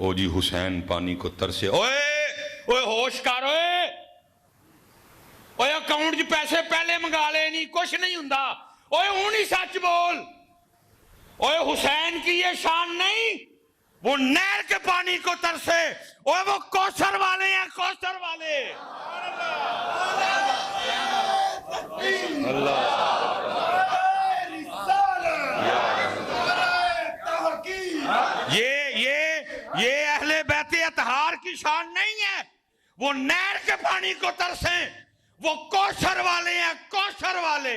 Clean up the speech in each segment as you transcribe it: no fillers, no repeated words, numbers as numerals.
او جی حسین پانی کو ترسے، اوے ہوش کر، اوے اکاؤنٹ جو پیسے پہلے منگا لے، نہیں کچھ نہیں ہوندا، اوے ہوں نہیں سچ بول، اوے حسین کی یہ شان نہیں، وہ نہر کے پانی کو ترسے، اوے وہ کوثر والے ہیں، کوثر والے۔ اللہ یہ اہل بیت اطہار کی شان نہیں ہے، وہ نہر کے پانی کو ترسیں، وہ کوثر والے ہیں، کوثر والے۔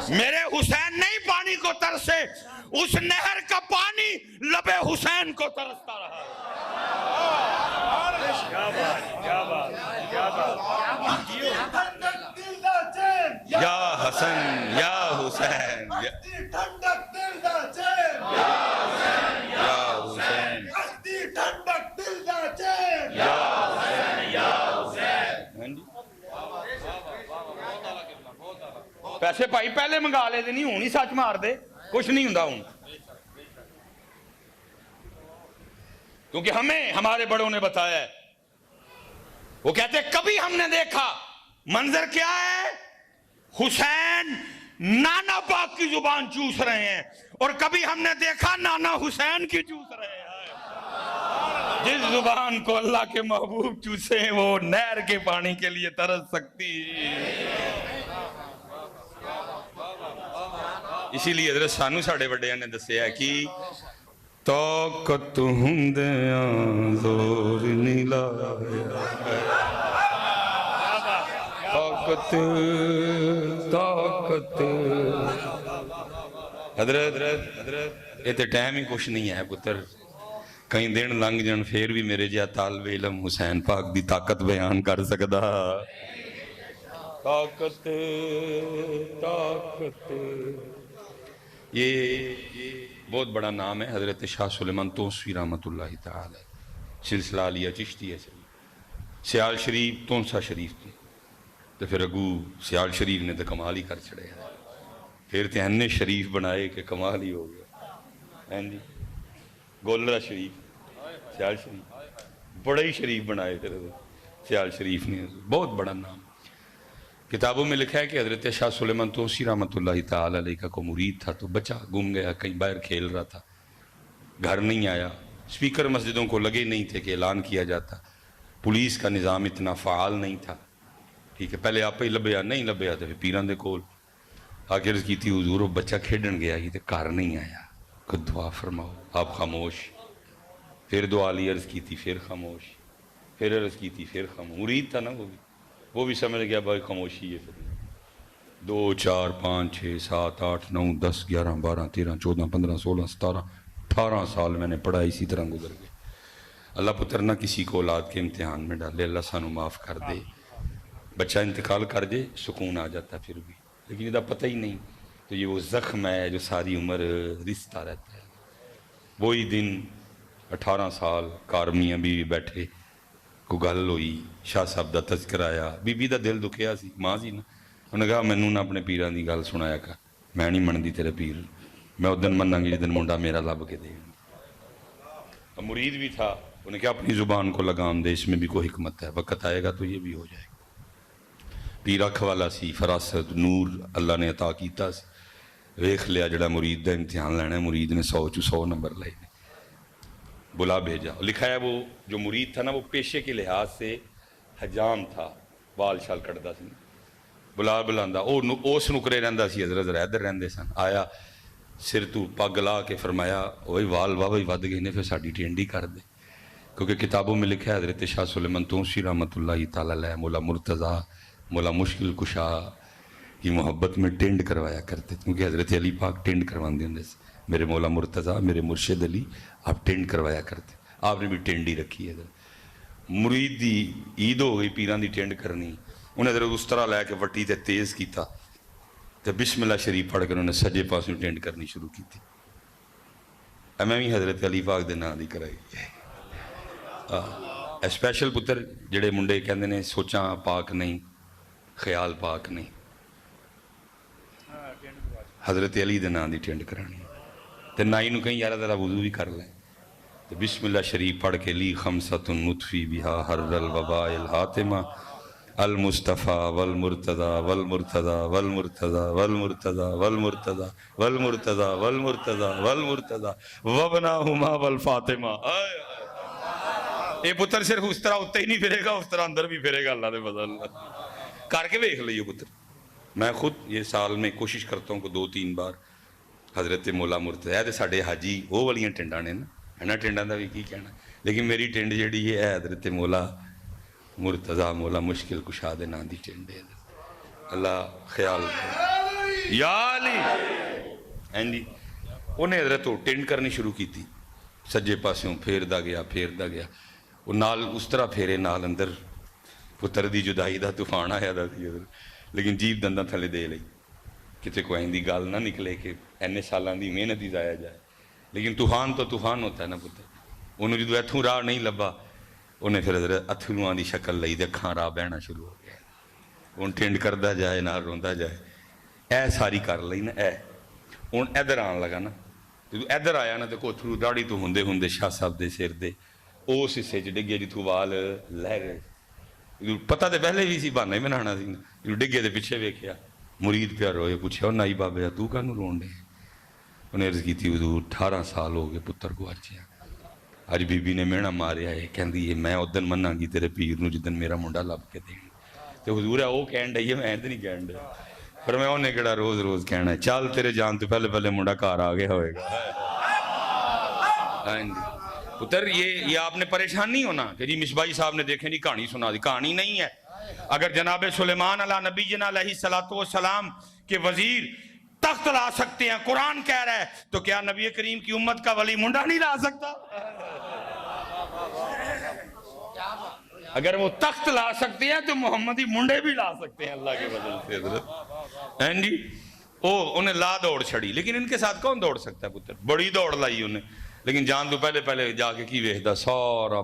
میرے حسین نہیں پانی کو ترسے، اس نہر کا پانی لبے حسین کو ترستا رہا۔ یا حسن یا حسین پیسے بھائی پہلے منگا لے دے، نہیں ہوں نہیں سچ مار دے، کچھ نہیں ہوندا ہوں، کیونکہ ہمیں ہمارے بڑوں نے بتایا ہے، وہ کہتے کبھی ہم نے دیکھا منظر کیا ہے، حسین نانا پاک کی زبان چوس رہے ہیں، اور کبھی ہم نے دیکھا نانا حسین کی چوس رہے ہیں۔ جس زبان کو اللہ کے محبوب چوسے وہ نہر کے پانی کے لیے ترس سکتی۔ اسی لیے حضرت سانو ساڑھے بڑے نے دسیا ہے کہ طاقت ہندیاں زور نہیں لایا، طاقت حضرت یہ تو ٹائم ہی کچھ نہیں ہے پتر، کئی دن لنگ جن پھر بھی میرے جہا طالب علم حسین پاک دی طاقت بیان کر سکدا۔ طاقت یہ بہت بڑا نام ہے، حضرت شاہ سلیمان توسوی رحمت اللہ تعالی، سلسلہ علیہ چشتی ہے، سیال شریف تونسا شریف کی، تو پھر اگو سیال شریف نے تو کمال ہی کر چھڑے، پھر تہنے شریف بنائے کہ کمال ہی ہو گیا، گولرہ شریف، سیال شریف بڑا ہی شریف بنائے پھر سیال شریف نے، بہت بڑا نام۔ کتابوں میں لکھا ہے کہ حضرت شاہ سلیمان توسی رحمت اللہ تعالی علیہ کا کوئی مرید تھا، تو بچہ گم گیا، کہیں باہر کھیل رہا تھا، گھر نہیں آیا، سپیکر مسجدوں کو لگے نہیں تھے کہ اعلان کیا جاتا، پولیس کا نظام اتنا فعال نہیں تھا، ٹھیک ہے، پہلے آپ ہی لبیا، نہیں لبیا تو پھر پیران دے کول آگے عرض کی تھی، حضور وہ بچہ کھیڈن گیا ہی تو گھر نہیں آیا، کوئی دعا فرماؤ، آپ خاموش، پھر دعا لی، عرض کی تھی، پھر خاموش، پھر عرض کی تھی، پھر خاموش، مرید تھا نا وہ بھی سمجھ گیا بھائی خاموشی ہے، پھر 2 4 5 6 7 8 9 10 11 12 13 14 15 16 17 18 سال میں نے پڑھا اسی طرح گزر گئے۔ اللہ پتر نہ کسی کو اولاد کے امتحان میں ڈالے، اللہ سانو معاف کر دے، بچہ انتقال کر دے سکون آ جاتا پھر بھی، لیکن یہ پتہ ہی نہیں، تو یہ وہ زخم ہے جو ساری عمر رستا رہتا ہے۔ وہی دن 18 سال کارمیاں بھی بیٹھے، کو گل ہوئی، شاہ صاحب دا تذکر آیا، بی بی دا دل دکھیا سی، ماں سی نا، انہوں نے کہا مینوں نہ اپنے پیران دی گل سنایا کر، میں نہیں مندی تیرے پیر، میں اس دن مناں گی جس دن منڈا میرا لب کے دے۔ مرید بھی تھا، انہوں نے کہا اپنی زبان کو لگام دے، اس میں بھی کوئی حکمت ہے، وقت آئے گا تو یہ بھی ہو جائے گا۔ پیر اکھ والا سی، فراست نور اللہ نے عطا کیتا سی، ویکھ لیا جڑا مرید دا امتحان لینا ہے، مرید نے 100 چوں 100 نمبر لائے، بلا بھیجا، لکھا ہے وہ جو مرید تھا نا وہ پیشے کے لحاظ سے حجام تھا، بال شال کٹدا سی، بلا بلاندا اس نکرے رہندا سی، حضرت ادھر رہندے سن، آیا سر تو پگ لا کے فرمایا وہی وال واہ وہی ود گئے نے، پھر ساڈی ٹینڈی کر دے، کیونکہ کتابوں میں لکھا ہے حضرت شاہ سلیمان توسی رحمت اللہ تعالی علیہ مولا مرتضیٰ مولا مشکل کشا کی محبت میں ٹینڈ کروایا کرتے تھے، کیونکہ حضرت علی پاک ٹینڈ کرواندے ہوندے سے، میرے مولا مرتضیٰ میرے مرشد علی آپ ٹینڈ کروایا کرتے، آپ نے بھی ٹینڈ ہی رکھی ہے۔ مرید دی عید ہو گئی، پیران دی ٹینڈ کرنی، انہیں حضرت اس طرح لے کے وٹی تے تیز کیتا، تو بسم اللہ شریف پڑھ کر انہوں نے سجے پاسوں ٹینڈ کرنی شروع کی تھی، میں بھی حضرت علی پاک دے نام دی کرائی۔ اسپیشل پتر جڑے منڈے کہندے نے سوچاں پاک نہیں خیال پاک نہیں، حضرت علی دے نام دی ٹینڈ کرانی، تو نائی نو کہیں یار ذرا وضو بھی کر لیں، تو بسم اللہ شریف پڑھ کے لی خمسۃ نطفی بہا حر الوباء الحاتمہ المصطفیٰ والمرتضی والمرتضی والمرتضی والمرتضی والمرتضی والمرتضی والمرتضی والمرتضی وابناہما والفاطمہ۔ یہ پتر صرف اس طرح اتنے ہی نہیں پھرے گا، اس طرح اندر بھی پھرے گا، اللہ دے فضل کر کے دیکھ لئیے پتر۔ میں خود یہ سال میں کوشش کرتا ہوں کہ 2-3 بار حضرت مولا مرتضی ہے، ساڈے حاجی وہ والیاں ٹنڈاں نے نا، ہے نا، ٹنڈاں دا بھی کی کہنا، لیکن میری ٹنڈ جیڑی ہے حضرت مولا مرتضی مولا مشکل کشا دے نام دی ٹنڈ ہے۔ اللہ خیال یا علی ہیں جی، انہیں حضرت وہ ٹنڈ کرنی شروع کی تھی، سجے پاسوں پھیردا گیا پھیردا گیا، وہ نال اس طرح پھیرے نال اندر پتر دی جدائی دا طوفان آیا دا سی، لیکن جیب دنداں تھلے دے لئی، کتے کوئی دی گال نہ نکلے کہ اینے سالان دی محنت ہی ضائع جائے، لیکن طوفان تو طوفان ہوتا ہے نا پتر۔ انہوں جدو ایتھوں راہ نہیں لبا، انہیں پھر حضرت اتھلوان دی شکل لئی دے کھاں راہ بہنا شروع ہو گیا، ان ٹینڈ کردہ جائے نہ روندا جائے، اے ساری کر لئی نا، اے ان ادھر آن لگا نا، جدو ادھر آیا نا تو کوتھرو داڑھی تو ہوندے ہوندے شاہ صاحب دے سر دے اس حصے چ ڈگے جتھوں وال لہ گئے، پتہ تے پہلے بھی سی بہانا ہی بنانا سی، جو ڈگے دے پیچھے ویکھیا مرید پیا روئے، پوچھا نائی بابے تو کانوں رون ڈے؟ انہیں عرض کی تھی حضور 18 سال ہو گئے پتر گوارچیا، اج بی بی نے مینا ماریا ہے، کہندی ہے میں ادن مناں گی تیرے پیر نو جدن میرا منڈا لب کے دیں، تو حضور ہے وہ کہن ڈئی ہے، میں تو نہیں کہن ڈیا، پر میں انہیں کہڑا روز روز کہنا ہے چل تیرے جان تو پہلے پہلے منڈا کار آ گیا ہوئے گا۔ پتر یہ آپ نے پریشان نہیں ہونا کہ جی مصباحی صاحب نے دیکھیں نہیں کہانی سنا دی، کہانی نہیں ہے۔ اگر جناب سلیمان علیہ نبینا علیہ السلام کے وزیر تخت لا سکتے ہیں، قرآن کہہ رہا ہے، تو کیا نبی کریم کی امت کا ولی منڈا نہیں لا سکتا؟ اگر وہ تخت لا سکتے ہیں تو محمدی منڈے بھی لا سکتے ہیں اللہ کے فضل سے حضرت، ہیں جی؟ انہیں لا دوڑ چھڑی، لیکن ان کے ساتھ کون دوڑ سکتا ہے پتر؟ بڑی دوڑ لائی انہیں، لیکن جان تو پہلے پہلے جا کے کی ویکھدا سارا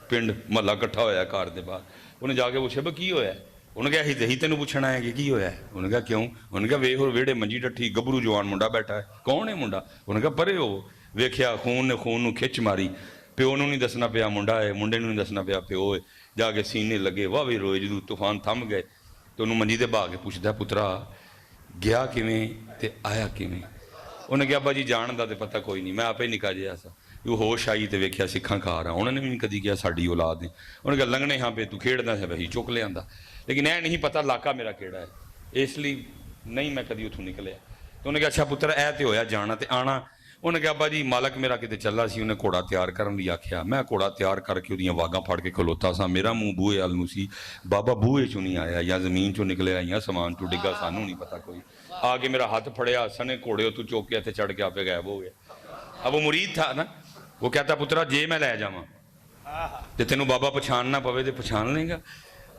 پنڈ محلہ کٹھا ہویا کار دے بعد، انہیں جا کے پوچھے بھئی کی ہویا ہے؟ انہیں کہا ہی تینوں پوچھنا ہے کہ کی ہویا ہے؟ انہیں کہا کیوں؟ انہیں کہا ویکھ اور ویڑے منجی ڈٹھی گبرو جوان منڈا بیٹھا ہے، کون ہے منڈا؟ انہیں کہا پرے ہو، ویکھیا خون نے خون نو کھچ ماری، پیو نو نہیں دسنا پیا منڈا ہے، منڈے نو نہیں دسنا پیا پیو ہے، جا کے سینے لگے واہ وی روئے، جدو طوفان تھم گئے تو انہوں منجی دے با کے پوچھدا پترا گیا کیویں تے آیا کیویں؟ انہیں کہا ابا جی جان دا تے پتہ کوئی نہیں، میں آپ ہی نکا جیا سا، وہ ہوش آئی تے ویکھیا سکھاں کھا رہا، انہوں نے بھی نہیں کدی کیا ساڈی اولاد نے، انہوں نے کہا لنگنے ہاں پہ تو کھیڑدا ہے وہی چک لے آندا، لیکن اے نہیں پتہ علاقہ میرا کیڑا ہے، اس لیے نہیں میں کدی اتھوں نکلیا۔ تو انہوں نے کہا اچھا پتر اے تے ہویا جانا تے آنا؟ انہوں نے کہا ابا جی مالک میرا کتے چلا سی، انہیں گھوڑا تیار کرن لئی آکھیا، میں گھوڑا تیار کر کے اودیاں واگاں پھڑ کے کھلوتا سا، میرا منہ بوئے ال نوں سی، بابا بوئے چوں نہیں آیا، یا زمین چوں نکلیا یا سامان چوں ڈگا، سانوں نہیں پتہ کوئی، آگے میرا ہاتھ پھڑیا سنے گھوڑے تو چوک کے تے چڑھ کے آپے غائب ہو گیا۔ اب وہ مرید تھا نا، وہ کہتا پترا جے میں لے جاواں تے تینوں بابا پہچان نہ پوے تے پہچان لیں گا؟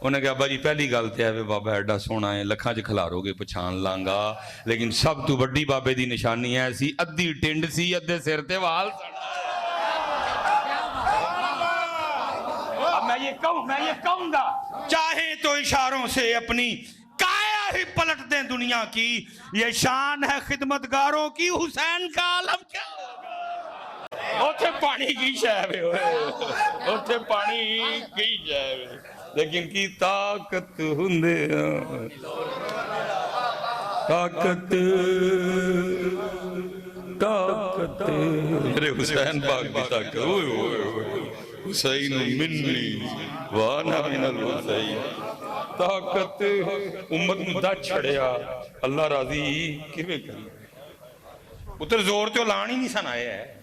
انہیں کہا ابا جی پہلی گل تے ہے بابا ایڈا سونا ہے، لکھاں چ کھلارو گے پہچان لانگا، لیکن سب تو بڑی بابے دی نشانی ہے سی ادھی ٹنڈ سی ادھے سر تے وال سن۔ اب میں یہ کہوں گا چاہے تو اشاروں سے اپنی کایا ہی پلٹ دیں دنیا کی، یہ شان ہے خدمتگاروں کی، حسین کا عالم کیا ہوگا؟ اوتھے پانی کی شے ہوئے، اوتھے پانی کی شے ہوئے، لیکن کی طاقت ہندے طاقت طاقت میرے حسین پاک کی طاقت، حسین منی وانا من الحسین، طاقت امت مدہ چھڑیا اللہ راضی کیویں کری؟ پتر زور تے اولان ہی نہیں سن آئے ہے،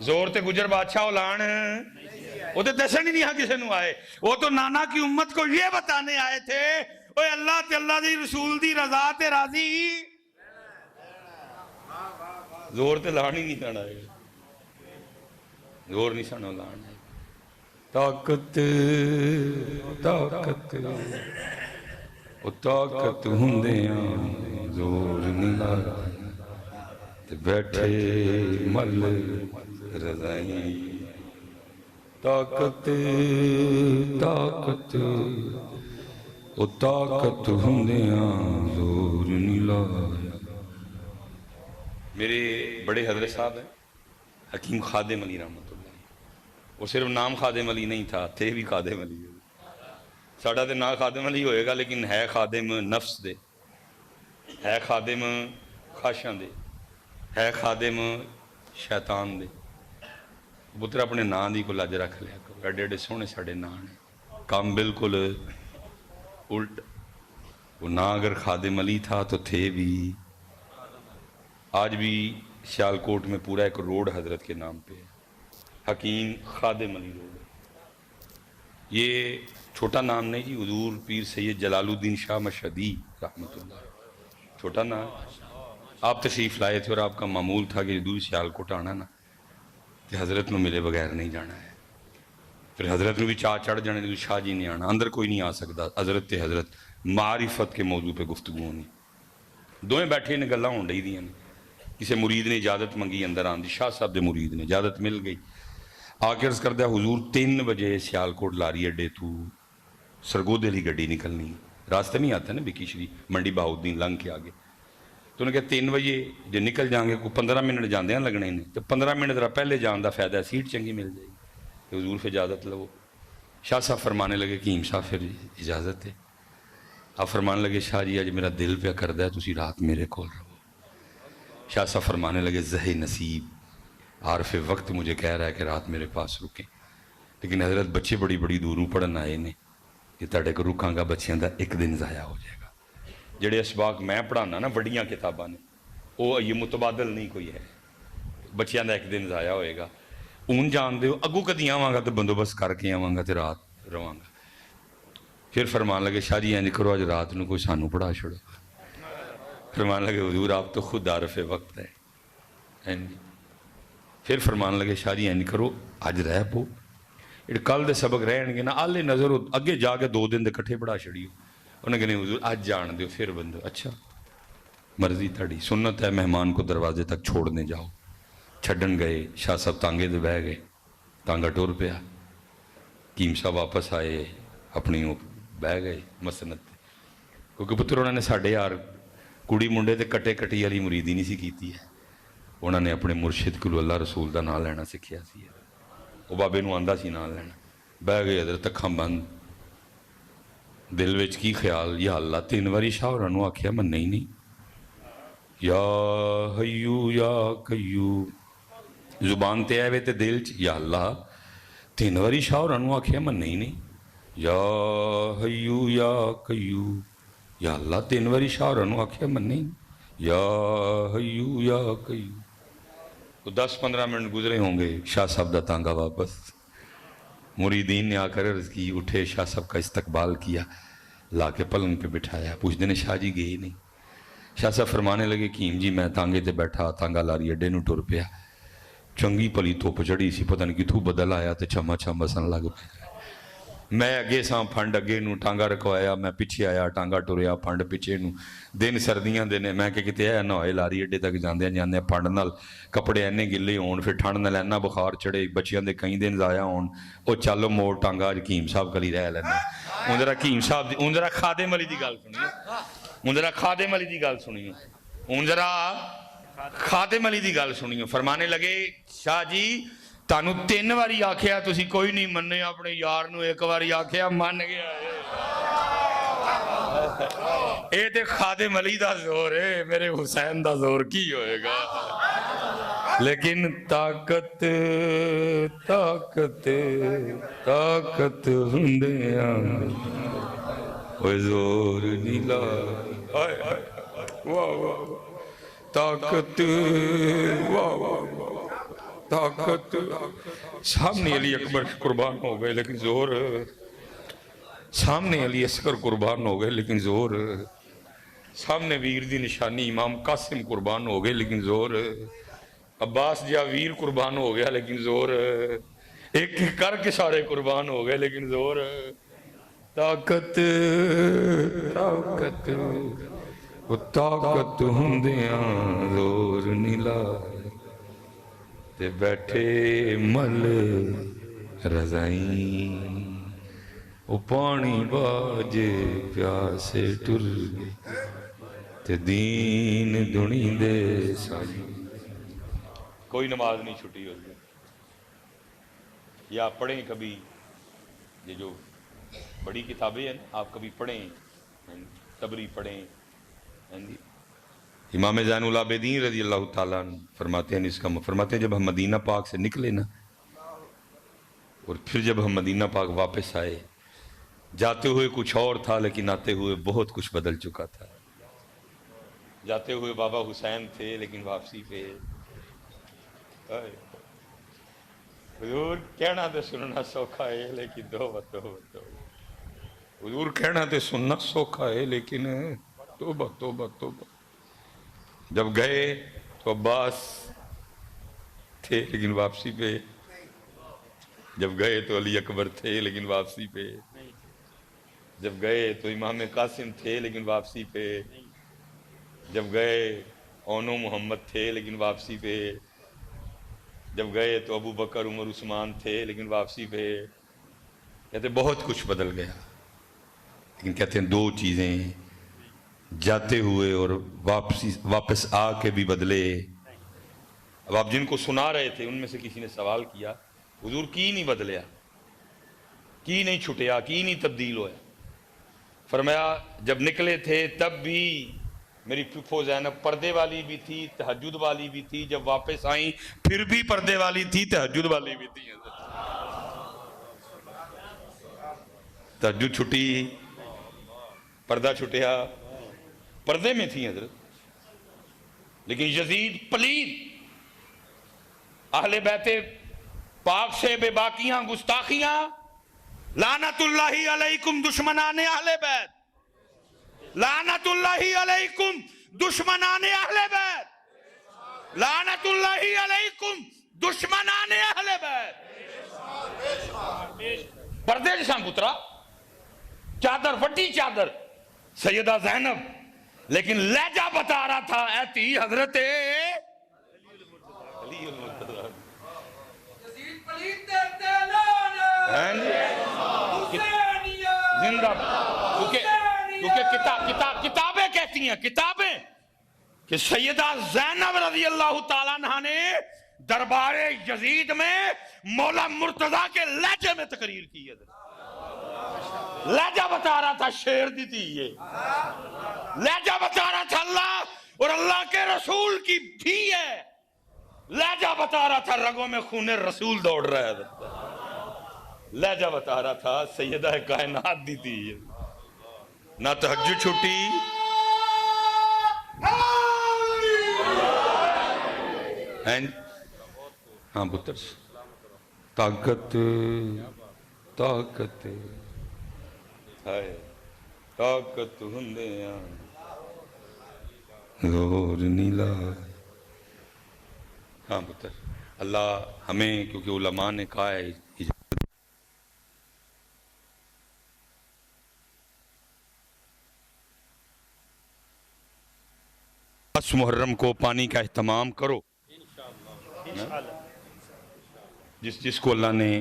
زور تے گجر بادشاہ اولان وہ تو دسن ہی نہیں ہاں کسی نو آئے، وہ تو نانا کی امت کو یہ بتانے آئے تھے اوہ اللہ تے اللہ دی رسول دی رضا تے راضی، زور تے لان ہی نہیں سن آئے، زور نہیں سن لان آئے، طاقت طاقت وہ طاقت ہندیاں زور نہیں لایا تے بیٹھے مل رضائیں، طاقت طاقت وہ طاقت ہندیاں زور نہیں لایا، میرے بڑے حضرت صاحب ہیں حکیم خادم علی رحمۃ اللہ، وہ صرف نام خادم علی نہیں تھا، تھے بھی خادم علی۔ ساڈا تو نا خادم علی ہوئے گا لیکن ہے خادم نفس دے، ہے خادم خواہشاں دے، ہے خادم شیطان دے۔ پتر اپنے نام دی کو لج رکھ لیا کرو، ایڈے ایڈے سونے ساڈے نام نے، کام بالکل الٹ۔ وہ نہ اگر خادم علی تھا تو تھے بھی۔ آج بھی سیالکوٹ میں پورا ایک روڈ حضرت کے نام پہ ہے، حکیم خادم علی روڈ۔ یہ چھوٹا نام نہیں جی، حضور پیر سید جلال الدین شاہ مشہدی رحمۃ اللہ، چھوٹا نام۔ آپ تشریف لائے تھے اور آپ کا معمول تھا کہ دور سیالکوٹ آنا نا کہ حضرت نو ملے بغیر نہیں جانا ہے۔ پھر حضرت نو بھی چاہ چڑھ جانے، شاہ جی نے آنا، اندر کوئی نہیں آ سکتا، حضرت تے حضرت معرفت کے موضوع پہ گفتگو ہونی، دوئیں بیٹھے نے گلاں ہون ڈئی دیاں نے۔ کسی مرید نے اجازت منگی اندر آن دی، شاہ صاحب دے مرید نے اجازت مل گئی، آ کے عرض کردہ حضور 3 بجے سیالکوٹ لاری اڈے تو سرگودے لی گڈی نکلنی، راستے میں آتا ہے نا بکی شری منڈی بہاؤدین لنگ کے آگے، تو انہوں نے کہا 3 بجے جو نکل جائیں گے، کوئی 15 منٹ جاندے ہیں لگنے نے، تو 15 منٹ ذرا پہلے جان دا فائدہ ہے، سیٹ چنگی مل جائے گی، کہ حضور سے اجازت لو۔ شاہ صاحب فرمانے لگے کہ صاحب پھر اجازت ہے؟ آپ فرمانے لگے شاہ جی آج میرا دل پہ کردہ ہے تسی رات میرے کول رہو۔ شاہ صاحب فرمانے لگے زہ نصیب عارف وقت مجھے کہہ رہا ہے کہ رات میرے پاس رکیں، لیکن حضرت بچے بڑی بڑی دوروں پڑھن آئے نے، کہ تاڑے کو رکاں گا بچیاں دا ایک دن ضائع ہو جائے گا۔ جڑے اسباق میں پڑھانا نا بڑیاں کتاباں نے، وہ یہ متبادل نہیں کوئی ہے، بچیاں دا ایک دن ضائع ہوئے گا۔ اون جان دے ہو اگو کدی آواں گا تو بندوبست کر کے آواں گا تو رات رواں گا۔ پھر فرمان لگے شاہ جی اینج کرو آج رات نو کوئی سانو پڑھا چھڑو۔ فرمان لگے حضور آپ تو خود عارف وقت ہے۔ پھر فرمان لگے شاہ جی اینج کرو آج رہ پو، کل دے سبق رہن گے نا آلے نظر اگے جا کے 2 دن دے کٹھے پڑھا چھڑیو۔ انہیں کہنے حضور آج جان دیو، پھر بندو اچھا مرضی تھڑی، سنت ہے مہمان کو دروازے تک چھوڑنے جاؤ۔ چھڑن گئے، شاہ صاحب تانگے دے بہ گئے، تانگا ٹور پیا، کیم صاحب واپس آئے اپنی بہ گئے مسند تے، کیونکہ پتر انہوں نے ساڑھے یار کڑی منڈے تے کٹے کٹی والی مریدی نہیں سی کیتی ہے، انہوں نے اپنے مرشد کو اللہ رسول دا نام لینا سکھیا سی، وہ بابے نو آندا سی نام لینا۔ بہ گئے حضرت اکھاں بند، دل وچ کی خیال یا اللہ 3 واری شاہ ہوراں نو آکھیا مننے ہی نہیں، یا حیو یا قیوم، زبان تے آئے تے دل چ یا اللہ 3 واری شاہ ہوراں نو آکھیا مننے ہی نہیں، یا حیو یا قیوم، یا اللہ 3 واری شاہ ہوراں نو آکھیا مننے ہی نہیں، یا حیو یا قیوم۔ 10-15 منٹ گزرے ہوں گے، شاہ صاحب دا تانگا واپس، مریدین نے آ کر عرض کی، اٹھے شاہ صاحب کا استقبال کیا، لا کے پلنگ پہ بٹھایا، پوچھتے نے شاہ جی گئے نہیں؟ شاہ صاحب فرمانے لگے کیم جی میں تانگے تے بیٹھا، تانگا لاری اڈے نو ٹر پیا، چنگی پلی دھپ چڑھی سی، پتہ نہیں کتھوں بدل آیا تے چھما چھم بسن لگ پیا، میں اگے ساں پھنڈ اگے نو ٹانگا رکھوایا، میں پیچھے آیا ٹانگا ٹریا پھنڈ پیچھے نو، دن سردیاں دے نے، میں کہ کتے آیا نہ ہوئے لاری اڈے تک جاندے جاندے پھنڈ نال کپڑے اینے گلے ہون، پھر ٹھنڈ نال اینا بخار چڑھے، بچیاں دے کئی دن ضائع ہون، او چلو موڑ ٹانگا اج حکیم صاحب کلی رہ لینا۔ اون ذرا حکیم صاحب دی، اون ذرا خادم علی دی گل سنیو، اون ذرا خادم علی دی گل سنیو، اون ذرا خادم علی دی گل سنیو۔ فرمانے لگے شاہ جی تانو 3 واری آکھیا تسی کوئی نہیں مننے، اپنے یار نو 1 واری آکھیا من گیا ہے، اے تے خادم علی دا زور ہے، میرے حسین دا زور کی ہوئے گا؟ لیکن طاقت طاقت طاقت ہندیاں اوے زور نیلا، واہ واہ طاقت، واہ واہ طاقت، سامنے علی اکبر قربان ہو گئے لیکن زور، سامنے علی اصغر قربان ہو گئے لیکن زور، سامنے ویر دی نشانی امام قاسم قربان ہو گئے لیکن زور، عباس جا ویر قربان ہو گیا لیکن زور، ایک ایک کر کے سارے قربان ہو گئے لیکن زور، طاقت طاقت وہ طاقت ہندیاں زور نیلا، تے بیٹھے مل رضائیں، وہ پانی باجے پیاسے ٹر گئے، تے دین دنی دے سائی کوئی نماز نہیں چھٹی اس دن. یا پڑھیں کبھی یہ جو بڑی کتابیں ہیں نا، آپ کبھی پڑھیں، تبری پڑھیں. امام زین العابدین رضی اللہ تعالیٰ عنہ فرماتے ہیں، اس کا فرماتے ہیں جب ہم مدینہ پاک سے نکلے نا، اور پھر جب ہم مدینہ پاک واپس آئے، جاتے ہوئے کچھ اور تھا لیکن آتے ہوئے بہت کچھ بدل چکا تھا. جاتے ہوئے بابا حسین تھے لیکن واپسی پہ حضور کہنا تے سننا سوکھا ہے لیکن توبہ. حضور کہنا تے سننا سوکھا ہے لیکن توبہ توبہ توبہ. جب گئے تو عباس تھے لیکن واپسی پہ. جب گئے تو علی اکبر تھے لیکن واپسی پہ. جب گئے تو امام قاسم تھے لیکن واپسی پہ. جب گئے اونو محمد تھے لیکن واپسی پہ. جب گئے تو ابو بکر عمر عثمان تھے لیکن واپسی پہ. کہتے بہت کچھ بدل گیا، لیکن کہتے ہیں دو چیزیں جاتے ہوئے اور واپس آ کے بھی بدلے. اب آپ جن کو سنا رہے تھے ان میں سے کسی نے سوال کیا، حضور کی نہیں بدلیا، کی نہیں چھٹیا، کی نہیں تبدیل ہوا؟ فرمایا جب نکلے تھے تب بھی میری پھپھو زینب پردے والی بھی تھی، تہجد والی بھی تھی. جب واپس آئیں پھر بھی پردے والی تھی، تہجد والی بھی تھی. تہجد چھٹی، پردہ چھٹیا، پردے میں تھی حضرت. لیکن یزید پلید، اہل بیت پاک سے بے باکیاں گستاخیاں، لعنت اللہ علیکم دشمنان اہل بیت، لعنت اللہ علیکم دشمنان اہل بیت، لعنت اللہ علیکم دشمنان اہل بیت. پردے جساں پترا، چادر وٹی چادر سیدہ زینب، لیکن لہجہ بتا رہا تھا اے تھی حضرت علی المرتضی. زندہ، کیونکہ کتابیں کہتی ہیں، کتابیں کہ سیدہ زینب رضی اللہ تعالیٰ عنہ نے دربار یزید میں مولا مرتضی کے لہجے میں تقریر کی ہے. لہجہ بتا رہا تھا شیر دی تھی یہ، لہجہ بتا رہا تھا اللہ اور اللہ کے رسول کی بھی ہے، لہجہ بتا رہا تھا رگوں میں خون رسول دوڑ رہا ہے، لہجہ بتا رہا تھا سیدہ کائنات دی تھی یہ. نہ تہجد چھٹی، ہاں پتر طاقت طاقت ہے طاقت ہندیاں غور نیلا. ہاں پتر اللہ ہمیں، کیونکہ علماء نے کہا ہے 10 محرم کو پانی کا اہتمام کرو. جس کو اللہ نے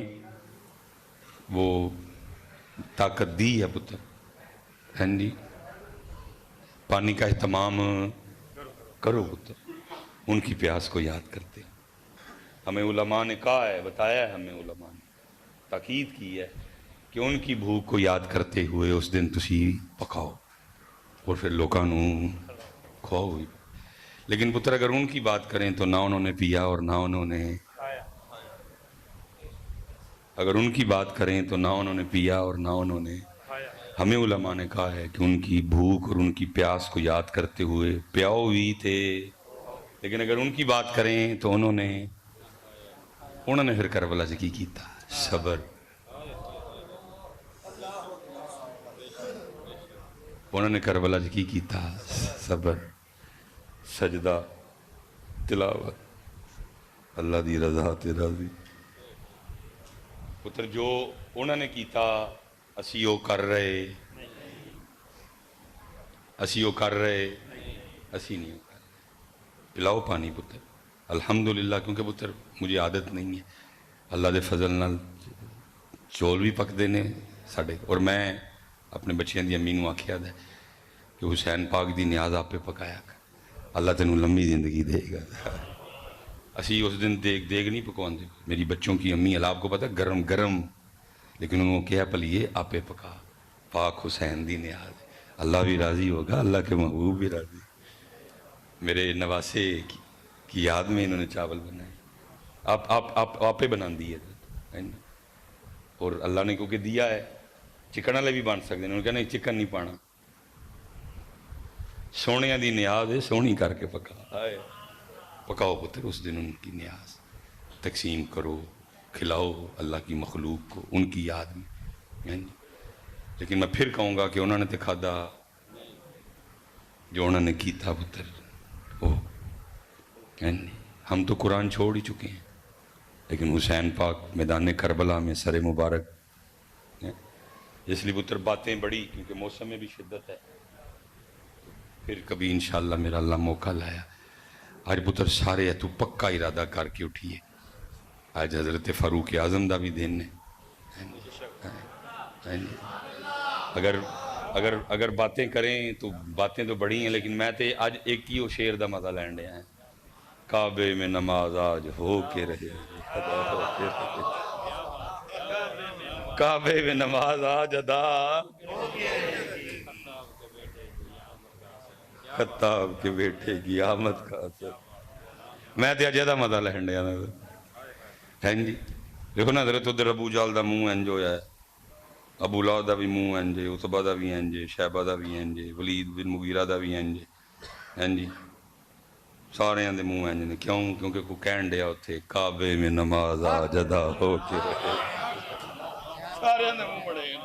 وہ طاقت دی ہے پتر، ہاں جی، پانی کا اہتمام کرو پتر. ان کی پیاس کو یاد کرتے ہمیں علماء نے کہا ہے، بتایا ہے ہمیں علماء نے، تاکید کی ہے کہ ان کی بھوک کو یاد کرتے ہوئے اس دن تسی پکاؤ اور پھر لوکاں نو کھواؤ. لیکن پتر اگر ان کی بات کریں تو نہ انہوں نے پیا اور نہ انہوں نے، اگر ان کی بات کریں تو نہ انہوں نے پیا اور نہ انہوں نے. ہمیں علماء نے کہا ہے کہ ان کی بھوک اور ان کی پیاس کو یاد کرتے ہوئے پیاؤ بھی تھے. لیکن اگر ان کی بات کریں تو انہوں نے پھر کربلا سے کی کیتا؟ صبر. انہوں نے کربلا سے کی کیتا؟ صبر، سجدہ، تلاوت، اللہ دی رضا تے راضی. پتر جو انہوں نے کیتا اسی وہ کر رہے، اسی وہ کر رہے، اسی نہیں کر رہے. پلاؤ پانی پتر الحمدللہ، کیونکہ پتر مجھے عادت نہیں ہے، اللہ دے فضل نال چول بھی پکتے نے ساڑھے، اور میں اپنے بچیاں دی امی نو آکھیا دے کہ حسین پاک دی نیاز آپ پہ پکایا کر، اللہ تینوں لمبی زندگی دے گا. اسی اس دن دیگ نہیں پکواندے. میری بچوں کی امی اللہ آپ کو پتہ گرم گرم، لیکن انہوں نے کہا پلیے آپے پکا. پاک حسین دی نیاز، اللہ بھی راضی ہوگا، اللہ کے محبوب بھی راضی. میرے نواسے کی یاد میں انہوں نے چاول بنائے. آپ آپے بنا دیے. اور اللہ نے کیونکہ دیا ہے چکن والے بھی بن سکتے ہیں. انہوں نے کہا نہیں چکن نہیں پانا، سونے دی نیاز ہے، سونی کر کے پکاؤ پتر. اس دن ان کی نیاز تقسیم کرو، کھلاؤ اللہ کی مخلوق کو ان کی یاد میں. لیکن میں پھر کہوں گا کہ انہوں نے تو کھادا جو انہوں نے کی تھا پتر. ہم تو قرآن چھوڑ ہی چکے ہیں، لیکن حسین پاک میدان کربلا میں سر مبارک. اس لیے پتر باتیں بڑی، کیونکہ موسم میں بھی شدت ہے. پھر کبھی انشاءاللہ میرا اللہ موقع لایا. آج پتر سارے تو پکا ارادہ کر کے اٹھیے. آج حضرت فاروق اعظم دا بھی دن ہے. اگر باتیں کریں تو باتیں تو بڑی ہیں، لیکن میں تے آج ایک ہی وہ شعر دا مزہ لین دیا ہے. کعبے میں نماز آج ہو کے رہے، کعبے میں نماز آج ادا، خطاب کے بیٹے کی آمد کا اثر. میں تے اجے دا مزہ لین دیا ہے جی. دیکھو نا حضرت ادھر ابو جال دا منہ انج ہویا ہے، ابو لہب دا بھی منہ انج ہے، عتبہ دا بھی انج ہے، شیبہ دا بھی انج ہے، ولید بن مغیرہ دا بھی انج ہے جی. سارے دے منہ انج نے. کیوں؟ کیونکہ کوئی کہن ڈیا اتھے کعبے میں نماز آج ادا ہو کے رہے. سارے دے منہ بڑے ہیں،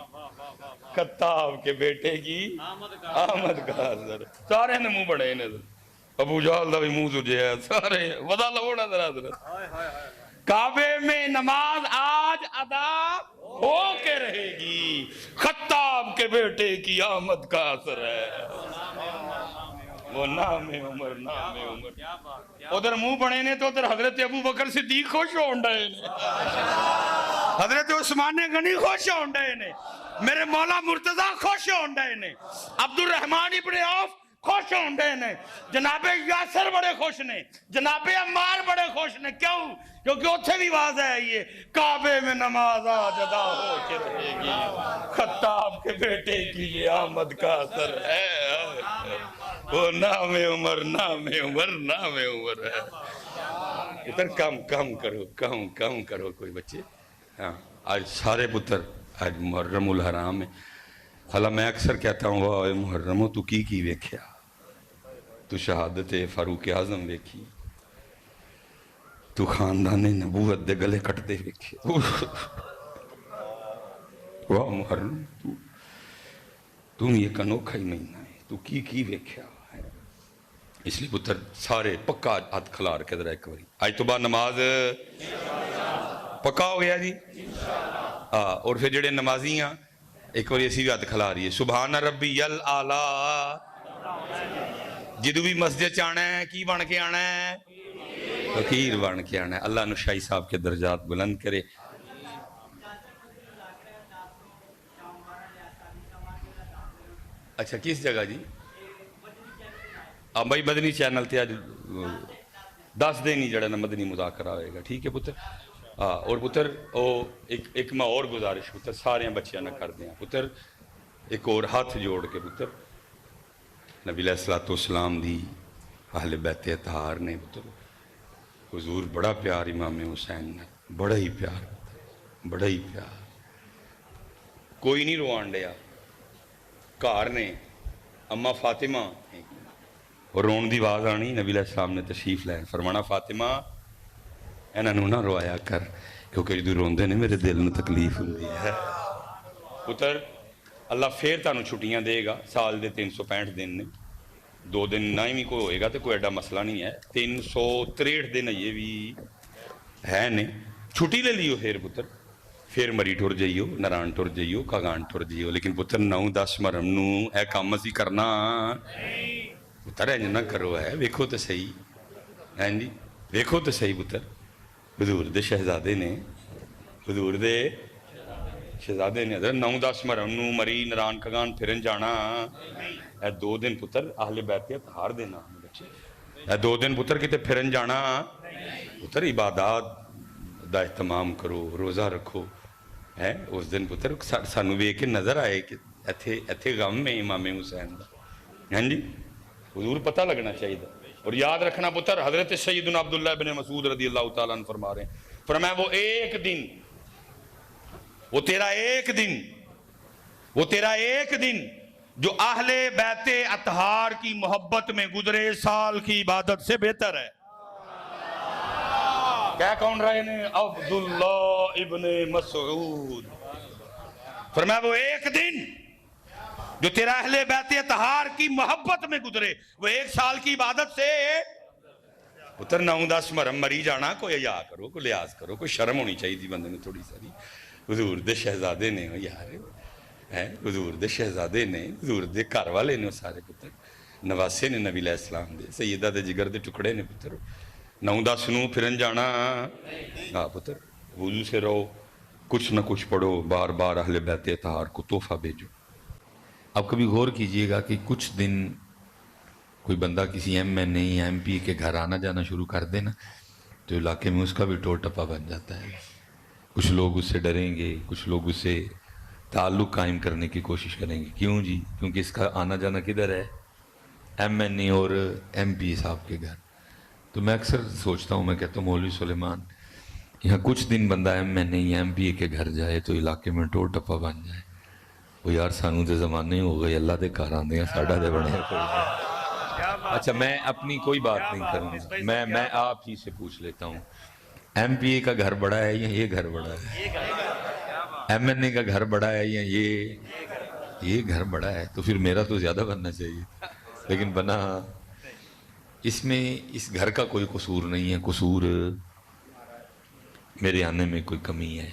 خطاب کے بیٹے کی آمد کا اثر. سارے دے منہ بڑے ہیں. ابو جہل دا بھی منہ سجے ہے. سارے ودا لوڑا ذرا حضرت. کعبے میں نماز آج ادا ہو کے رہے گی، خطاب کے بیٹے کی آمد کا اثر ہے. وہ نام عمر، نام عمر. ادھر منہ بنے نے تو ادھر حضرت ابو بکر صدیق خوش ہونڈے نے، حضرت عثمان غنی خوش ہونڈے نے، میرے مولا مرتضی خوش ہونڈے نے، عبد الرحمن ابن عوف خوش ہونڈے نے، جناب یاسر بڑے خوش نے، جناب عمار بڑے خوش نے. کیوں؟ کیونکہ اتھے بھی واضح ہے یہ کعبے میں نماز آج ادا ہو کے رہے گی، خطاب کے بیٹے کی یہ آمد کا اثر ہے. وہ نام عمر، نام عمر، نام عمر ہے. پتر کم کرو کوئی بچے. ہاں آج سارے پتر آج محرم الحرام ہے. حالا میں اکثر کہتا ہوں واہ محرمو تو کی ویکھیا، تو شہادت فاروق اعظم ویکھی، تو خاندان نبوت دے گلے کٹتے ویکھے. واہ محرم تو یہ انوکھا ہی مہینہ ہے، تو کی ویکھیا ہے. اس لیے پتر سارے پکا ہاتھ کھلار کے ذرا ایک باری. آج تو بعد نماز پکا ہو گیا جی. اور پھر جڑے نمازی ہیں ایک باری اسی بھی ہاتھ کھلا رہی ہے. سبحان ربی الاعلیٰ. جدو بھی مسجد چانا ہے کی بن کے آنا ہے؟ فقیر بن کے آنا ہے. اللہ نشائی صاحب کے درجات بلند کرے. اچھا کس جگہ جی؟ بھائی مدنی چینل تے آج 10 دن ہی جڑا نا مدنی مذاکرہ ہوئے گا. ٹھیک ہے پتر. اور پتر ایک میں اور گزارش پتر سارے بچیاں نہ کر دیں پتر، ایک اور ہاتھ جوڑ کے پتر نبی علیہ السلام دی اہل بیت اطہار نے پتر حضور بڑا پیار امام حسین نے، بڑا ہی پیار، بڑا ہی پیار. کوئی نہیں روان ڈیا. کار نے اما فاطمہ اور رون دی آواز آنی. نبی علیہ السلام نے تشریف لائے، فرمانا فاطمہ انہوں نہ روایا کر، کیونکہ جدو روندے نے میرے دل میں تکلیف ہوندی ہے. پتر اللہ پھر تانوں چھٹیاں دے گا. سال دے 365 دن نے، 2 دن نہ ہی کوئی ہوئے گا تو کوئی ایڈا مسئلہ نہیں ہے. 363 دن یہ بھی ہے نے. چھٹی لے لیو پھر پتر، پھر مری ٹر جائیو، نران ٹر جائیو، کاغان ٹر جائیو. لیکن پتر 9-10 مرم نو اے کام اسی کرنا پتر انج نہ کرو. ہے ویکھو تو صحیح ہے جی، ویکھو تو صحیح پتر. حضور دے شہزادے نے، حضور دے شہزادے نے حضرت 9-10 مرم نو مری نران کاغان پھرن جانا. اے 2 دن پتر اہل بیت اطہار دے نام بچے، اے 2 دن پتر کتے پھرن جانا. پتر عبادات دا اہتمام کرو، روزہ رکھو ہے اس دن پتر سانو ویکھ کے نظر آئے کہ ایتھے غم میں امام حسین دا ہاں جی حضور پتہ لگنا چاہیے. اور یاد رکھنا پتر حضرت سیدنا عبداللہ بن مسعود رضی اللہ تعالیٰ عنہ فرما رہے ہیں، فرمایا وہ تیرا ایک دن جو اہل بیت اطہار کی محبت میں گزرے سال کی عبادت سے بہتر ہے. کیا کون رہے نے؟ عبداللہ ابن مسعود. فرمایا وہ ایک دن جو تیرا اہل بیت اطہار کی محبت میں گزرے وہ 1 سال کی عبادت سے پتر 9-10 مرم مری جانا. کوئی حیا کرو، کوئی لحاظ کرو، کوئی شرم ہونی چاہیے بندے نے تھوڑی ساری. حضور دے شہزادے نے یار حضور دے شہزادے نے، حضور دے گھر والے نے سارے پتر، نواسے نے نبی علیہ السلام دے، سیدہ دے جگر دے ٹکڑے نے پتر. 9-10 نو پھرن جانا ہاں پتر. وضو سے رہو، کچھ نہ کچھ پڑھو، بار بار اہل بیت اطہار کو تحفہ بھیجو. اب کبھی غور کیجئے گا کہ کچھ دن کوئی بندہ کسی MNA یا MP کے گھر آنا جانا شروع کر دے نا تو علاقے میں اس کا بھی ٹور ٹپا بن جاتا ہے. کچھ لوگ اس سے ڈریں گے، کچھ لوگ اس سے تعلق قائم کرنے کی کوشش کریں گے. کیوں جی؟ کیونکہ اس کا آنا جانا کدھر ہے؟ MNA اور MP صاحب کے گھر. تو میں اکثر سوچتا ہوں، میں کہتا ہوں مولوی سلیمان یہاں کچھ دن بندہ MNA یا MP کے گھر جائے تو علاقے میں ٹور ٹپا بن جائے. وہ یار سانو دے زمانے ہو گئے، اللہ دے گھر آندے ہیں، ساڈا دے بنے کوئی. اچھا میں اپنی کوئی بات نہیں کروں گا، میں آپ ہی سے پوچھ لیتا ہوں، MPA کا گھر بڑا ہے یا یہ گھر بڑا ہے؟ MNA کا گھر بڑا ہے یا یہ گھر بڑا ہے؟ تو پھر میرا تو زیادہ بننا چاہیے، لیکن بنا اس میں اس گھر کا کوئی قصور نہیں ہے. قصور میرے آنے میں کوئی کمی ہے.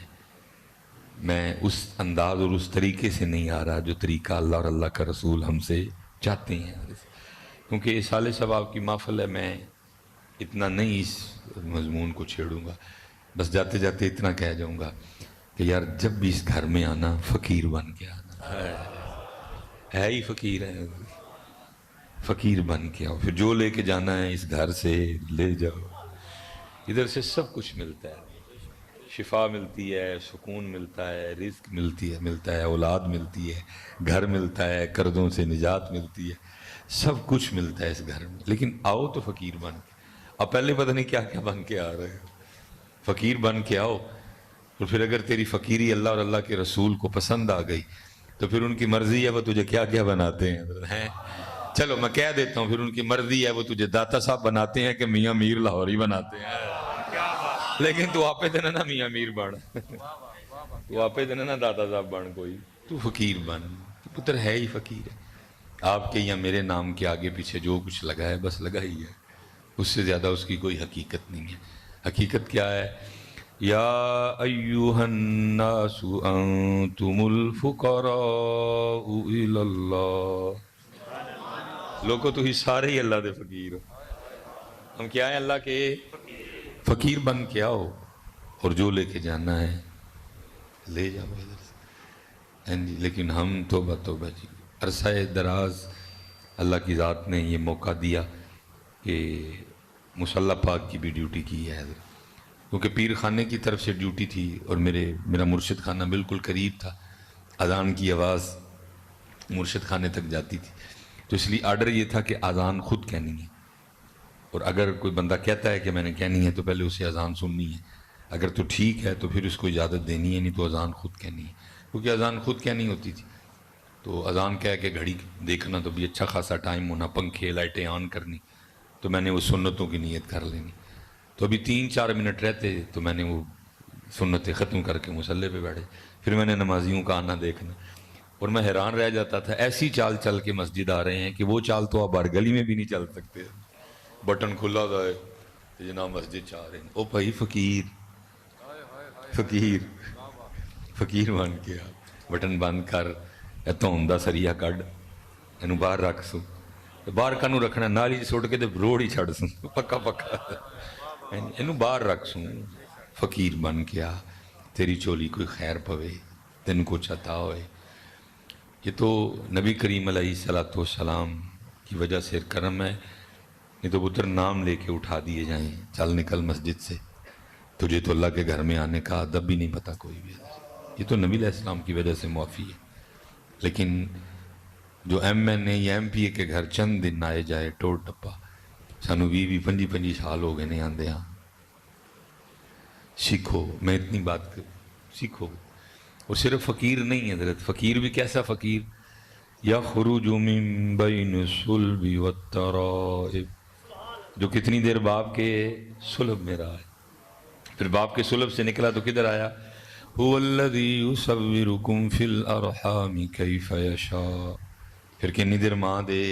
میں اس انداز اور اس طریقے سے نہیں آ رہا جو طریقہ اللہ اور اللہ کا رسول ہم سے چاہتے ہیں. کیونکہ سال ثواب کی محفل ہے، میں اتنا نہیں اس مضمون کو چھیڑوں گا. بس جاتے جاتے اتنا کہہ جاؤں گا کہ یار جب بھی اس گھر میں آنا فقیر بن کے آنا ہے ہی فقیر ہے، فقیر بن کے آؤ. پھر جو لے کے جانا ہے اس گھر سے لے جاؤ. ادھر سے سب کچھ ملتا ہے، شفا ملتی ہے، سکون ملتا ہے، رزق ملتا ہے، اولاد ملتی ہے، گھر ملتا ہے، قرضوں سے نجات ملتی ہے، سب کچھ ملتا ہے اس گھر میں. لیکن آؤ تو فقیر بن کے. اب پہلے پتہ نہیں کیا کیا بن کے آ رہے ہو. فقیر بن کے آؤ، اور پھر اگر تیری فقیری اللہ اور اللہ کے رسول کو پسند آ گئی تو پھر ان کی مرضی ہے وہ تجھے کیا کیا بناتے ہیں. چلو میں کہہ دیتا ہوں، پھر ان کی مرضی ہے وہ تجھے داتا صاحب بناتے ہیں کہ میاں میر لاہوری بناتے ہیں. لیکن تو آپ دینا نا میاں میر بن، تو آپ دینا نا داتا صاحب بن، کوئی تو فقیر بن. تو پتر ہے ہی فقیر ہے. آپ کے یا میرے نام کے آگے پیچھے جو کچھ لگا ہے بس لگا ہی ہے، اس سے زیادہ اس کی کوئی حقیقت نہیں ہے. حقیقت کیا ہے؟ یا ایوہ الناس انتم الفقراء الی اللہ. لوگوں تو ہی سارے ہی اللہ دے فقیر ہو. ہم کیا ہیں؟ اللہ کے فقیر بن کے آؤ، اور جو لے کے جانا ہے لے جاؤ ادھر سے. لیکن ہم توبہ جی عرصہ دراز اللہ کی ذات نے یہ موقع دیا کہ مصلی پاک کی بھی ڈیوٹی کی ہے حضرت. کیونکہ پیر خانے کی طرف سے ڈیوٹی تھی اور میرا مرشد خانہ بالکل قریب تھا، اذان کی آواز مرشد خانے تک جاتی تھی. تو اس لیے آرڈر یہ تھا کہ اذان خود کہنی ہے، اور اگر کوئی بندہ کہتا ہے کہ میں نے کہنی ہے تو پہلے اسے اذان سننی ہے. اگر تو ٹھیک ہے تو پھر اس کو اجازت دینی ہے، نہیں تو اذان خود کہنی ہے. کیونکہ اذان خود کہنی ہوتی تھی تو اذان کہہ کے گھڑی دیکھنا تو بھی اچھا خاصا ٹائم ہونا، پنکھے لائٹیں آن کرنی، تو میں نے وہ سنتوں کی نیت کر لینی. تو ابھی 3-4 منٹ رہتے تو میں نے وہ سنتیں ختم کر کے مصلی پہ بیٹھے. پھر میں نے نمازیوں کا آنا دیکھنا، اور میں حیران رہ جاتا تھا. ایسی چال چل کے مسجد آ رہے ہیں کہ وہ چال تو آپ باہر گلی میں بھی نہیں چل سکتے. بٹن کھلا تھا جناب مسجد چاہ رہے ہیں. او بھائی فقیر فقیر بن کے آ. بٹن بند کر، دھون دا سریا کڈ، اینو باہر رکھ سو. باہر کانوں رکھنا؟ نالی سٹ کے تے روڑ ہی چھڑ سوں، پکا اینو باہر رکھ سوں. فقیر بن کے آ، تیری چولی کوئی خیر پوے، تین کچھ عطا ہوئے. یہ تو نبی کریم علیہ السلام کی وجہ سے کرم ہے نہیں تو پتر نام لے کے اٹھا دیے جائیں، چل نکل مسجد سے، تجھے تو اللہ کے گھر میں آنے کا ادب بھی نہیں پتا کوئی بھی۔ یہ تو نبی علیہ السلام کی وجہ سے معافی ہے، لیکن جو ایم این اے یا ایم پی اے کے گھر چند دن آئے جائے ٹور ٹپا، سانو 20-25 سال ہو گئے نہیں آندے ہاں۔ سیکھو، میں اتنی بات کروں، سیکھو۔ اور صرف فقیر نہیں حضرت، فقیر بھی کیسا فقیر؟ یخرج من بین الصلب والترائب، جو کتنی دیر باپ کے صلب میں رہا ہے، پھر باپ کے صلب سے نکلا تو کدھر آیا؟ هو الذی یصورکم فی الارحام کیف یشاء، پھر کنی دیر ماں دے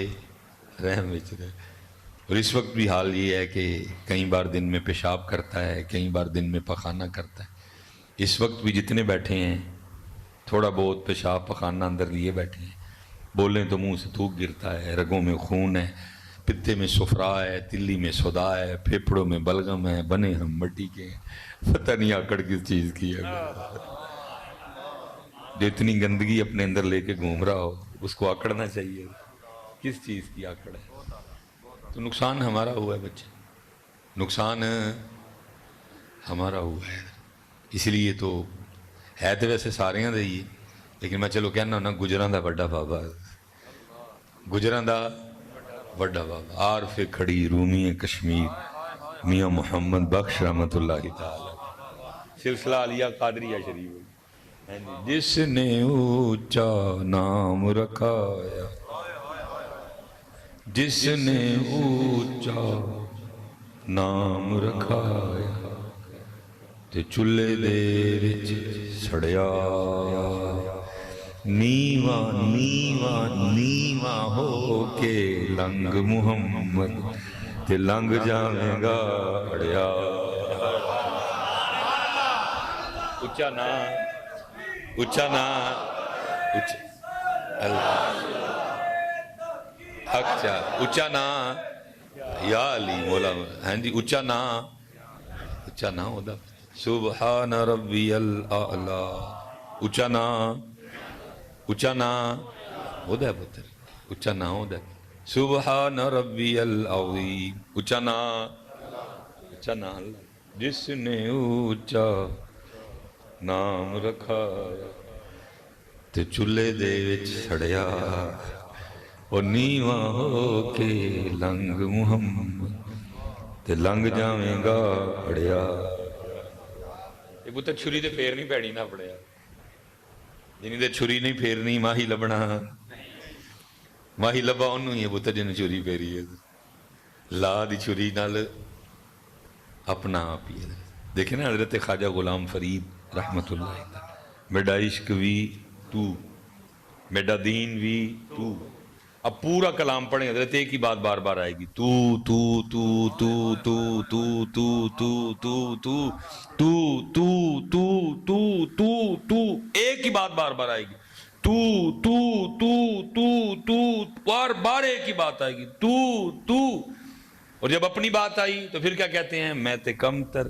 رحم وچ رہے۔ اور اس وقت بھی حال یہ ہے کہ کئی بار دن میں پیشاب کرتا ہے، کئی بار دن میں پخانہ کرتا ہے۔ اس وقت بھی جتنے بیٹھے ہیں تھوڑا بہت پیشاب پخانہ اندر لیے بیٹھے ہیں، بولیں تو منہ سے تھوک گرتا ہے، رگوں میں خون ہے، پتے میں صفرا ہے، تلی میں صدا ہے، پھیپھڑوں میں بلغم ہے، بنے ہم مٹی کے ہیں، پتہ نہیں آکڑ کس چیز کی ہے۔ جو اتنی گندگی اپنے اندر لے کے گھوم رہا ہو اس کو آکڑنا چاہیے، کس چیز کی آکڑ ہے؟ تو نقصان ہمارا ہوا ہے بچے، نقصان ہمارا ہوا ہے۔ اس لیے تو ہے تو ویسے سارے دے ہی، لیکن میں چلو کہنا ہونا گجراں دا بڑا بابا، گجراں دا بڑا بابا، عارف کھڑی رومی کشمیر میاں محمد بخش رحمت اللہ تعالی، سلسلہ علیہ قادریہ شریف، جس نے اونچا نام رکھایا، جس نے اونچا نام رکھایا تے چلے دے وچ سڑیا، نیواں نیواں نیواں ہو کے لنگ محمد تے لنگ جاویں گا اڑیا۔ اچھا نا، اچھا نا، اللہ حق چاہ، اچھا نا یا علی مولا، ہاں جی اچھا نا، اچھا نا ہو دا سبحان ربی الاعلی، اچھا نا، اچھا نا ہو دا پتر، اچھا نا ہو دا سبحان ربی العظیم، اچھا نا، اچھا نا اللہ، جس نے اونچا نام رکھایا تے چلے دے وچ سڑیا، اور نیواں ہو کے لنگ محمد تے لنگ جاویں گا اڑیا۔ یہ پتر چھری تے پھیر نہیں پیڑی نہ پڑیا، جنہیں دے چھری نہیں پھیرنی ماہی لبنا، ماہی لبا انہوں ہی ہے پتر جنہیں چھری پھیری ہے، لا دی چھری نال اپنا آپ ہی ہے۔ دیکھیں نا حضرت خواجہ غلام فرید رحمت اللہ تعالی، میڈا عشق بھی تو، میڈا دین بھی تو، اب پورا کلام پڑھیں حضرت ایک ہی بات بار بار آئے گی، تو تو تو تو تو تو تو تو تو تو تو تو تو تو تو تو، ایک ہی بات بار بار آئے گی، تو تو تو تو تو، بار بار ایک ہی بات آئے گی، تو تو، اور جب اپنی بات آئی تو پھر کیا کہتے ہیں؟ میں تے کم تر،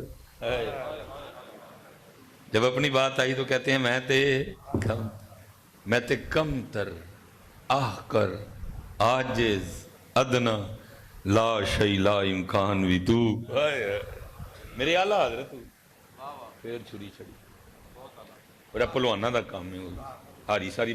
جب اپنی بات آئی تو کہتے ہیں میں تے کم، میں تے کم تر، آہ کر عاجز ادنا لا شی لا امکان بھی تو، میرے اعلیٰ حضرت پھر چھری چھڑی، اور پہلوانہ دا کام ہے، ہاری ساری